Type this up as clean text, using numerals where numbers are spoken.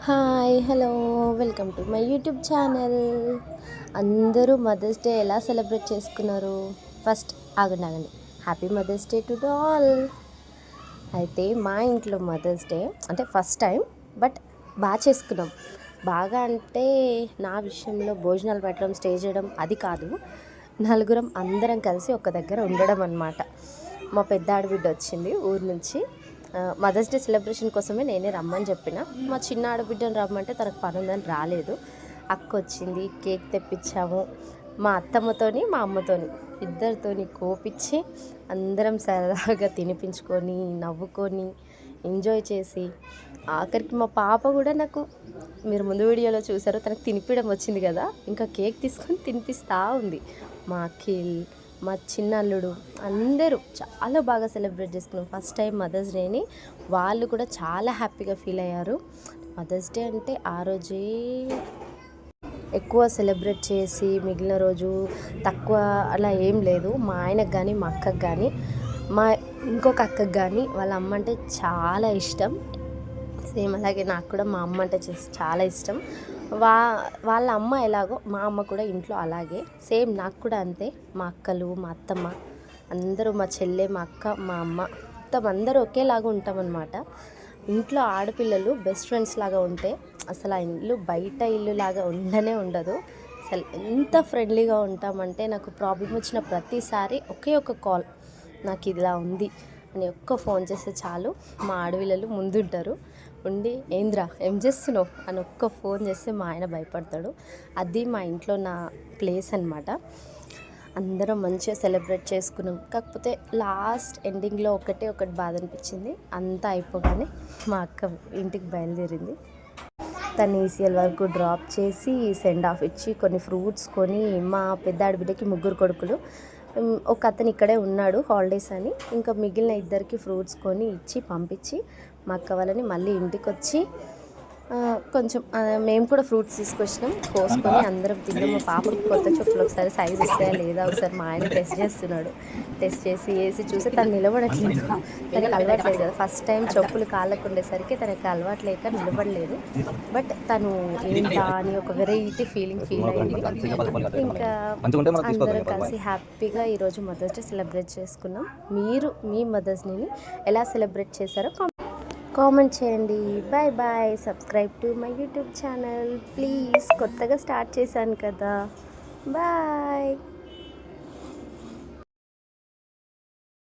Hi hello welcome to my YouTube channel. అందరూ mothers day ఎలా celebrate చేసుకున్నారు? First ఆగండి, happy mothers day to all. అయితే మా ఇంట్లో మదర్స్ డే అంటే ఫస్ట్ టైం, బట్ బాగా చేసుకున్నాం. బాగా అంటే నా విషయంలో భోజనాలు పెట్టడం, స్టే చేయడం అది కాదు, నలుగురం అందరం కలిసి ఒక దగ్గర ఉండడం అన్నమాట. మా పెద్ద ఆడబిడ్డ వచ్చింది ఊరు నుంచి. మదర్స్ డే సెలబ్రేషన్ కోసమే నేనే రమ్మని చెప్పిన. మా చిన్న ఆడబిడ్డను రమ్మంటే తనకు పని ఉందని రాలేదు. అక్క వచ్చింది, కేక్ తెప్పించాము. మా అత్తమ్మతోని మా అమ్మతోని ఇద్దరితోని కోపించి అందరం సరదాగా తినిపించుకొని నవ్వుకొని ఎంజాయ్ చేసి, ఆఖరికి మా పాప కూడా నాకు, మీరు ముందు వీడియోలో చూసారు, తనకు తినిపించడం వచ్చింది కదా, ఇంకా కేక్ తీసుకొని తినిపిస్తూ ఉంది. మా అఖిల్, మా చిన్న అల్లుడు అందరూ చాలా బాగా సెలబ్రేట్ చేసుకున్నాం ఫస్ట్ టైం మదర్స్ డేని. వాళ్ళు కూడా చాలా హ్యాపీగా ఫీల్ అయ్యారు. మదర్స్ డే అంటే ఆ రోజే ఎక్కువ సెలబ్రేట్ చేసి మిగిలిన రోజు తక్కువ అలా ఏం లేదు. మా ఆయనకు కానీ మా అక్కకు కానీ మా ఇంకొక అక్కకు కానీ వాళ్ళ అమ్మ అంటే చాలా ఇష్టం. సేమ్ అలాగే నాకు కూడా మా అమ్మ అంటే చాలా ఇష్టం. వాళ్ళ అమ్మ ఎలాగో మా అమ్మ కూడా ఇంట్లో అలాగే సేమ్ నాకు కూడా అంతే. మా అక్కలు, మా అత్తమ్మ అందరూ, మా చెల్లె, మా అక్క, మా అమ్మ మొత్తం అందరూ ఒకేలాగా ఉంటామన్నమాట. ఇంట్లో ఆడపిల్లలు బెస్ట్ ఫ్రెండ్స్ లాగా ఉంటే అసలు ఆ ఇల్లు బయట ఇల్లు లాగా ఉండనే ఉండదు. అసలు ఎంత ఫ్రెండ్లీగా ఉంటామంటే, నాకు ప్రాబ్లం వచ్చిన ప్రతిసారి ఒకే ఒక కాల్, నాకు ఇలా ఉంది అని ఒక్క ఫోన్ చేస్తే చాలు, మా ఆడపిల్లలు ముందుంటారు. ఉండి ఏంద్రా ఏం చేస్తున్నావు అని ఒక్క ఫోన్ చేస్తే మా ఆయన భయపడతాడు. అది మా ఇంట్లో నా ప్లేస్ అనమాట. అందరం మంచిగా సెలబ్రేట్ చేసుకున్నాం. కాకపోతే లాస్ట్ ఎండింగ్లో ఒకటి బాధ అనిపించింది. అంతా అయిపోగానే మా అక్క ఇంటికి బయలుదేరింది. తను ఈసీఎల్ వరకు డ్రాప్ చేసి సెండ్ ఆఫ్ ఇచ్చి కొన్ని ఫ్రూట్స్ కొని, మా పెద్ద ఆడబిడ్డకి ముగ్గురు కొడుకులు, ఒక అతను ఇక్కడే ఉన్నాడు హాలిడేస్ అని, ఇంకా మిగిలిన ఇద్దరికి ఫ్రూట్స్ కొని ఇచ్చి పంపించి మా అక్క వాళ్ళని మళ్ళీ ఇంటికి వచ్చి కొంచెం మేము కూడా ఫ్రూట్స్ తీసుకొచ్చినాం, కోసుకొని అందరం తిన్నాం. మా పాపకి కొత్త చెప్పులు ఒకసారి సైజ్ వస్తాయా లేదా ఒకసారి మా ఆయన టెస్ట్ చేస్తున్నాడు. టెస్ట్ చేసి వేసి చూసి తను నిలబడట్లేదు. తనకి అలవాట్లేదు కదా, ఫస్ట్ టైం చెప్పులు కాళ్ళకు ఉండేసరికి తనకి అలవాటు లేక నిలబడలేదు. బట్ తను ఏంటా అని ఒక వెరైటీ ఫీల్ అయింది. ఇంకా అందరం కలిసి హ్యాపీగా ఈరోజు మదర్స్ డే సెలబ్రేట్ చేసుకున్నాం. మీరు మీ మదర్స్ డేని ఎలా సెలబ్రేట్ చేశారో కామెంట్ చేయండి. Bye bye. Subscribe to my YouTube channel please. కొత్తగా స్టార్ట్ చేశాను కదా. బాయ్.